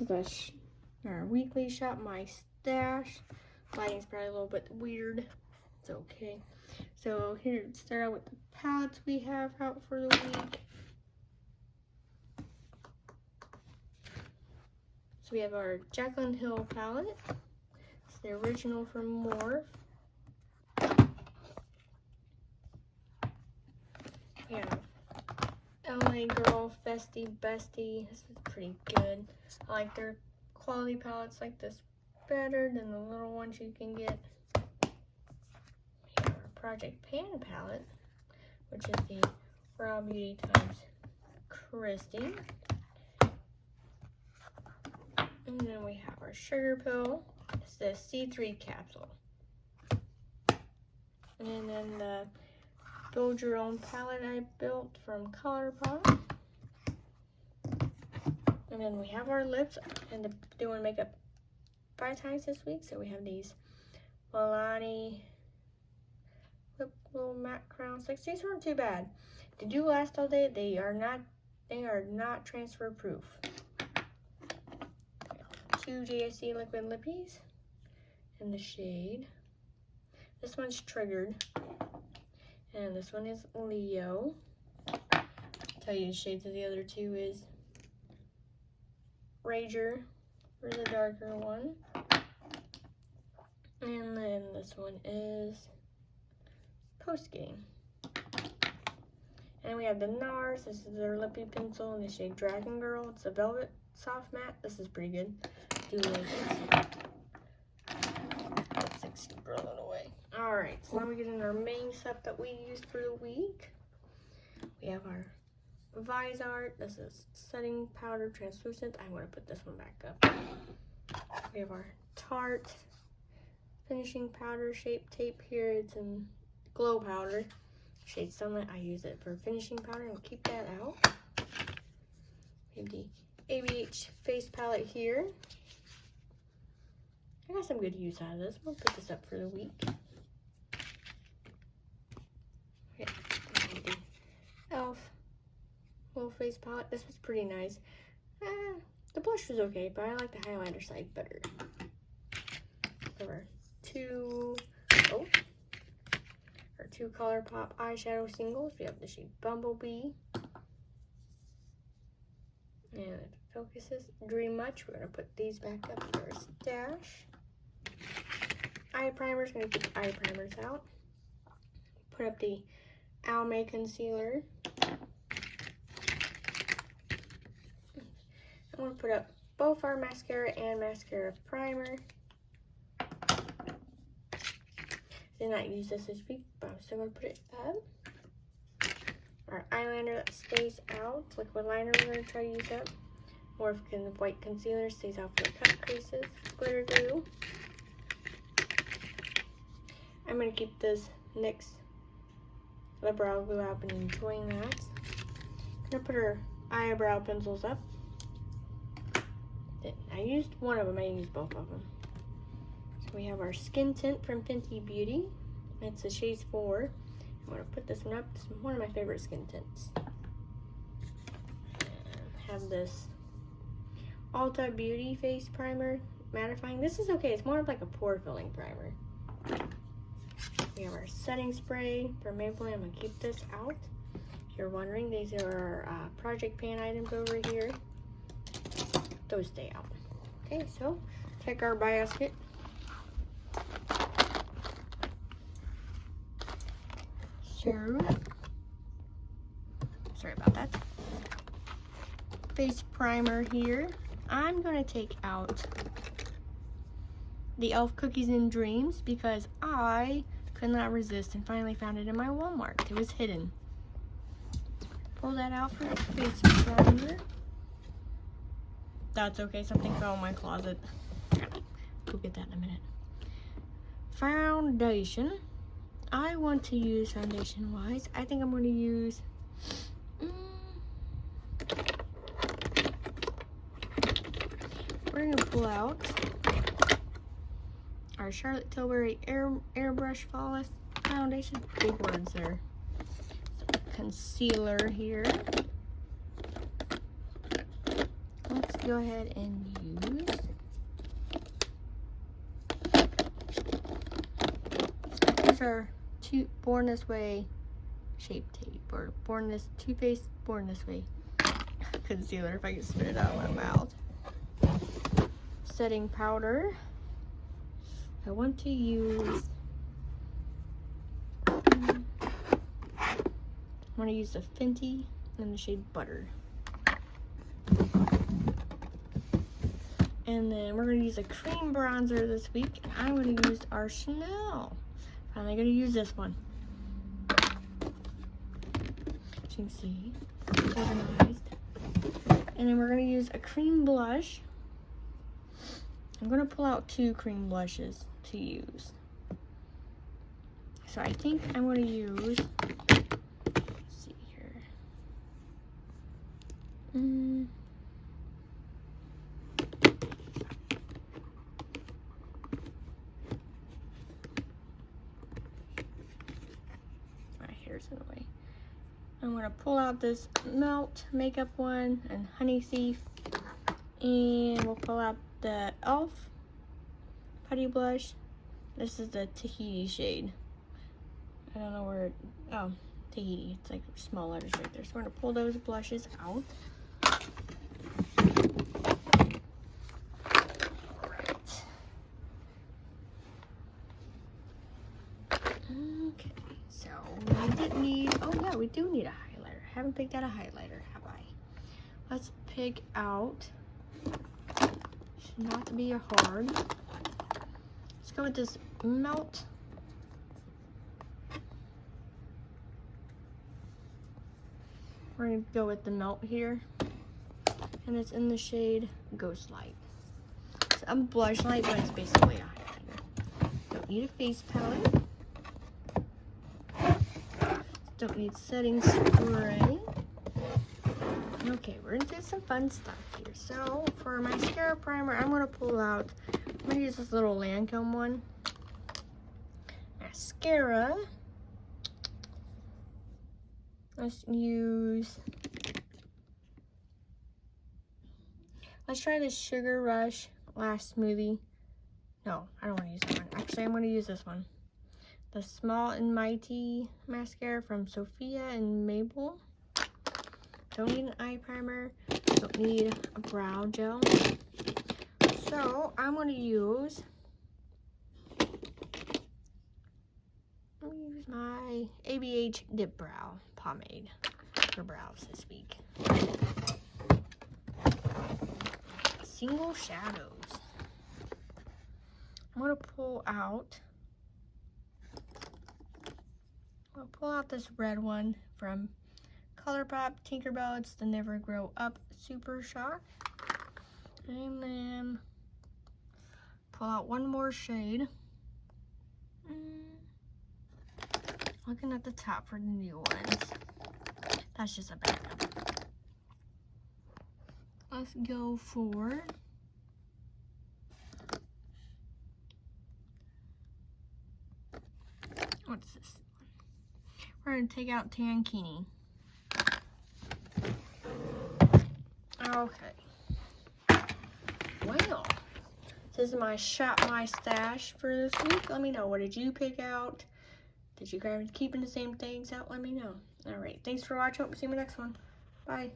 This is our weekly shop, my stash. Lighting's probably a little bit weird. It's okay. So here, start out with the palettes we have out for the week. So we have our Jaclyn Hill palette. It's the original from Morphe. We have LA Girl Festy Bestie. This is pretty good. I like their quality palettes like this better than the little ones you can get. We have our Project Pan palette, which is the Raw Beauty times Christy. And then we have our Sugar Pill. It's the C3 capsule. And then the Build Your Own palette I built from ColourPop. And then we have our lips. And doing makeup 5 times this week. So we have these Milani lip glow matte crown sticks. These weren't too bad. They do last all day. They are not transfer proof. 2 JSC liquid lippies in the shade. This one's Triggered. And this one is Leo. I'll tell you the shades of the other two is Rager for the darker one. And then this one is Post Game. And we have the NARS. This is their lippy pencil in the shade Dragon Girl. It's a velvet soft matte. This is pretty good. Do like this. That sexy girl in a way. Alright, so now we get in our main stuff that we used for the week. We have our Visart. This is setting powder translucent. I'm going to put this one back up. We have our Tarte finishing powder shape tape here. It's in glow powder. Shade Sunlight. I use it for finishing powder and we'll keep that out. We have the ABH face palette here. I got some good use out of this. We'll put this up for the week. Yeah, the e.l.f. little face palette. This was pretty nice. The blush was okay, but I like the highlighter side better. There were two ColourPop eyeshadow singles. We have the shade Bumblebee. And if it focuses, Dream Much. We're going to put these back up in our stash. Eye primers. Going to keep the eye primers out. Put up the Almay concealer. I'm going to put up both our mascara and mascara primer. Did not use this week, but I'm still going to put it up. Our eyeliner that stays out. Liquid liner we're going to try to use up. Morphe white concealer stays out for the cut creases. Glitter glue. I'm going to keep this NYX lip brow glue. I've been enjoying that. I'm going to put our eyebrow pencils up. I used one of them. I used both of them. So we have our skin tint from Fenty Beauty. It's the shade 4. I'm going to put this one up. This is one of my favorite skin tints. And have this Ulta Beauty face primer mattifying. This is okay. It's more of like a pore filling primer. We have our setting spray from Maybelline. I'm going to keep this out. If you're wondering, these are our Project Pan items over here. Those stay out. Okay, so check our basket. So, sorry about that. Face primer here. I'm going to take out the e.l.f. Cookies and Dreams because I could not resist and finally found it in my Walmart. It was hidden. Pull that out for the face primer. That's okay, something fell in my closet. Go get that in a minute. Foundation. I want to use foundation wise. I think I'm going to use we're going to pull out our Charlotte Tilbury Airbrush Flawless Foundation. Big words there. So, concealer here. Let's go ahead and use these are Born This Way Shape Tape, or Too Faced Born This Way concealer, if I can spit it out of my mouth. Setting powder. I want to use the Fenty in the shade Butter. And then we're going to use a cream bronzer this week. And I'm going to use our Chanel. Finally going to use this one. As you can see, organized. And then we're going to use a cream blush. I'm going to pull out 2 cream blushes to use. So I think I'm going to use, let's see here. My hair's in the way. I'm going to pull out this Melt makeup one and Honey Thief. And we'll pull out the e.l.f. Putty Blush. This is the Tahiti shade. I don't know where oh, Tahiti. It's like small letters right there. So we're going to pull those blushes out. Alright. Okay, so we didn't need, oh yeah, we do need a highlighter. I haven't picked out a highlighter, have I? Let's pick out, should not be a hard. Let's go with this Melt. We're going to go with the Melt here. And it's in the shade Ghost Light. It's a blush light, but it's basically a highlighter. Don't need a face palette. Don't need setting spray. Okay, we're going to do some fun stuff here. So, for my mascara primer, I'm going to pull out, I'm going to use this little Lancome one. Mascara. Let's try this Sugar Rush Lash Smoothie. No, I don't want to use that one. Actually, I'm going to use this one. The Small and Mighty mascara from Sophia and Mabel. Don't need an eye primer. Don't need a brow gel. So, I'm going to use my ABH Dip Brow Pomade for brows this week. Single shadows. I'm going to pull out this red one from ColourPop Tinkerbell. It's the Never Grow Up Super Shock. And then pull out one more shade. Looking at the top for the new ones. That's just a backup. Let's go for what's this one? We're going to take out Tankini. Okay. Well, this is my Shop My Stash for this week. Let me know, what did you pick out? Did you guys keeping the same things out? Let me know. Alright, thanks for watching. Hope to see you in the next one. Bye.